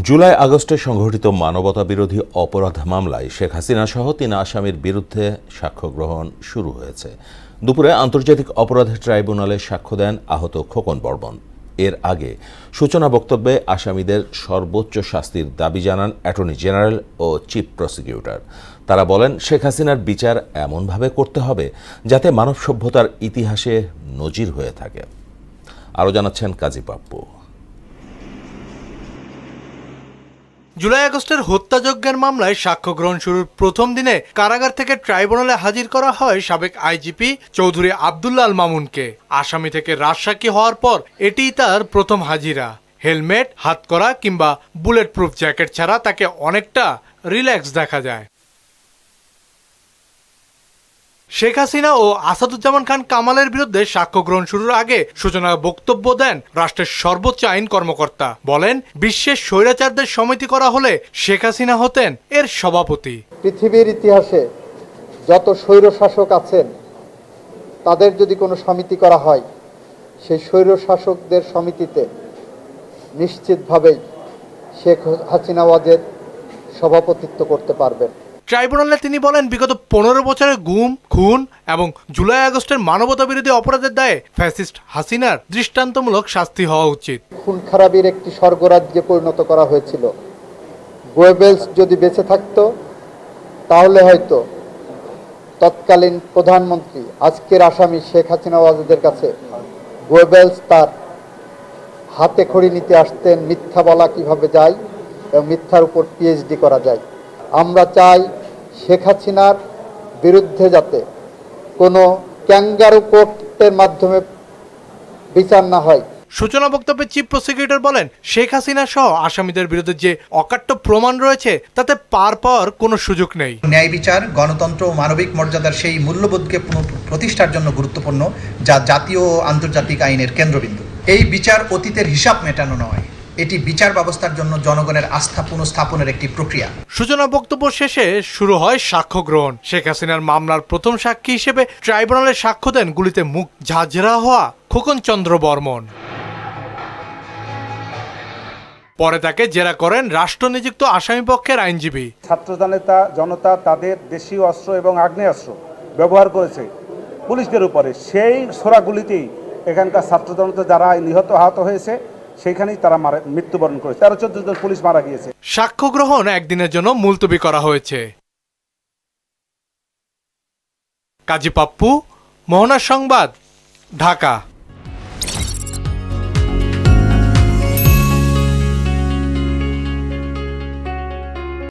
জুলাই আগস্টে সংঘটিত মানবতাবিরোধী অপরাধ মামলায় শেখ হাসিনা সহ ৩ আসামির বিরুদ্ধে সাক্ষ্য গ্রহণ শুরু হয়েছে। দুপুরে আন্তর্জাতিক অপরাধ ট্রাইব্যুনালে সাক্ষ্য দেন আহত খোকন বর্মন। এর আগে সূচনা বক্তব্যে আসামিদের সর্বোচ্চ শাস্তির দাবি জানান অ্যাটর্নি জেনারেল ও চিফ প্রসিকিউটর। তারা বলেন, শেখ হাসিনার বিচার এমনভাবে করতে হবে যাতে মানব সভ্যতার ইতিহাসে নজির হয়ে থাকে। আরও জানাচ্ছেন কাজী পাপ্পু। জুলাই আগস্টের হত্যাযজ্ঞের মামলায় সাক্ষ্য গ্রহণ শুরুর প্রথম দিনে কারাগার থেকে ট্রাইব্যুনালে হাজির করা হয় সাবেক আইজিপি চৌধুরী আব্দুল্লাহ আল মামুনকে। আসামি থেকে রাজসাক্ষী হওয়ার পর এটিই তার প্রথম হাজিরা। হেলমেট, হাতকড়া কিংবা বুলেট প্রুফ জ্যাকেট ছাড়া তাকে অনেকটা রিল্যাক্স দেখা যায়। শেখ হাসিনা ও আসাদুজ্জামান খান কামালের বিরুদ্ধে সাক্ষ্য গ্রহণ শুরুর আগে সূচনা বক্তব্য দেন রাষ্ট্রের সর্বোচ্চ আইন কর্মকর্তা। বলেন, বিশ্বের স্বৈরাচারদের সমিতি করা হলে শেখ হাসিনা হতেন এর সভাপতি। পৃথিবীর ইতিহাসে যত স্বৈরশাসক আছেন তাদের যদি কোনো সমিতি করা হয়, সেই স্বৈরশাসকদের সমিতিতে নিশ্চিতভাবেই শেখ হাসিনা ওয়াদের সভাপতিত্ব করতে পারবেন। ট্রাইব্যুনালে তিনি বলেন, বিগত ১৫ বছরের গুম, খুন এবং জুলাই আগস্টের মানবতাবিরোধী অপরাধের দায়ে ফ্যাসিস্ট হাসিনার দৃষ্টান্তমূলক শাস্তি হওয়া উচিত। খুন খারাপির একটি স্বর্গরাজ্যে পরিণত করা হয়েছিল। গোয়েবেলস যদি বেঁচে থাকতো তাহলে হয়তো তৎকালীন প্রধানমন্ত্রী, আজকের আসামি শেখ হাসিনা ওয়াজেদের কাছে গোয়েবেলস তার হাতে খড়ি নিতে আসতেন, মিথ্যা বলা কিভাবে যায় এবং মিথ্যার উপর পিএইচডি করা যায়। আমরা চাই শেখ হাসিনার বিরুদ্ধে যাতে কোনো ক্যাঙ্গারু কোর্টের মাধ্যমে বিচার না হয়। সূচনা বক্তব্যে চিফ প্রসিকিউটর বলেন, শেখ হাসিনা সহ আসামিদের বিরুদ্ধে যে অকাট্য প্রমাণ রয়েছে তাতে পার পাওয়ার কোনো সুযোগ নেই। ন্যায় বিচার, গণতন্ত্র ও মানবিক মর্যাদার সেই মূল্যবোধকে প্রতিষ্ঠার জন্য গুরুত্বপূর্ণ, যা জাতীয় ও আন্তর্জাতিক আইনের কেন্দ্রবিন্দু। এই বিচার অতীতের হিসাব মেটানো নয়, এটি বিচার ব্যবস্থার জন্য জনগণের আস্থা পুনঃস্থাপনের একটি প্রক্রিয়া। সূচনা বক্তব্য শেষে শুরু হয় সাক্ষ্য গ্রহণ। শেখ হাসিনার মামলার প্রথম সাক্ষী হিসেবে ট্রাইব্যুনালে সাক্ষ্য দেন গুলিতে মুখ ঝাঁঝরা হওয়া খোকন চন্দ্র বর্মন। পরে তাকে জেরা করেন রাষ্ট্রনিযুক্ত আসামিপক্ষের আইনজীবী। ছাত্র জনতা তাদের দেশীয় অস্ত্র এবং আগ্নেয়াস্ত্র ব্যবহার করেছে পুলিশদের উপরে। সেই ছোড়াগুলিতেই এখানকার ছাত্র জনতা যারা নিহত আহত হয়েছে সেখানেই তারা মৃত্যুবরণ করেছে। ১৩-১৪ জন পুলিশ মারা গিয়েছে। সাক্ষ্য গ্রহণ একদিনের জন্য মুলতবি করা হয়েছে। কাজী পাপ্পু, মোহনা সংবাদ, ঢাকা।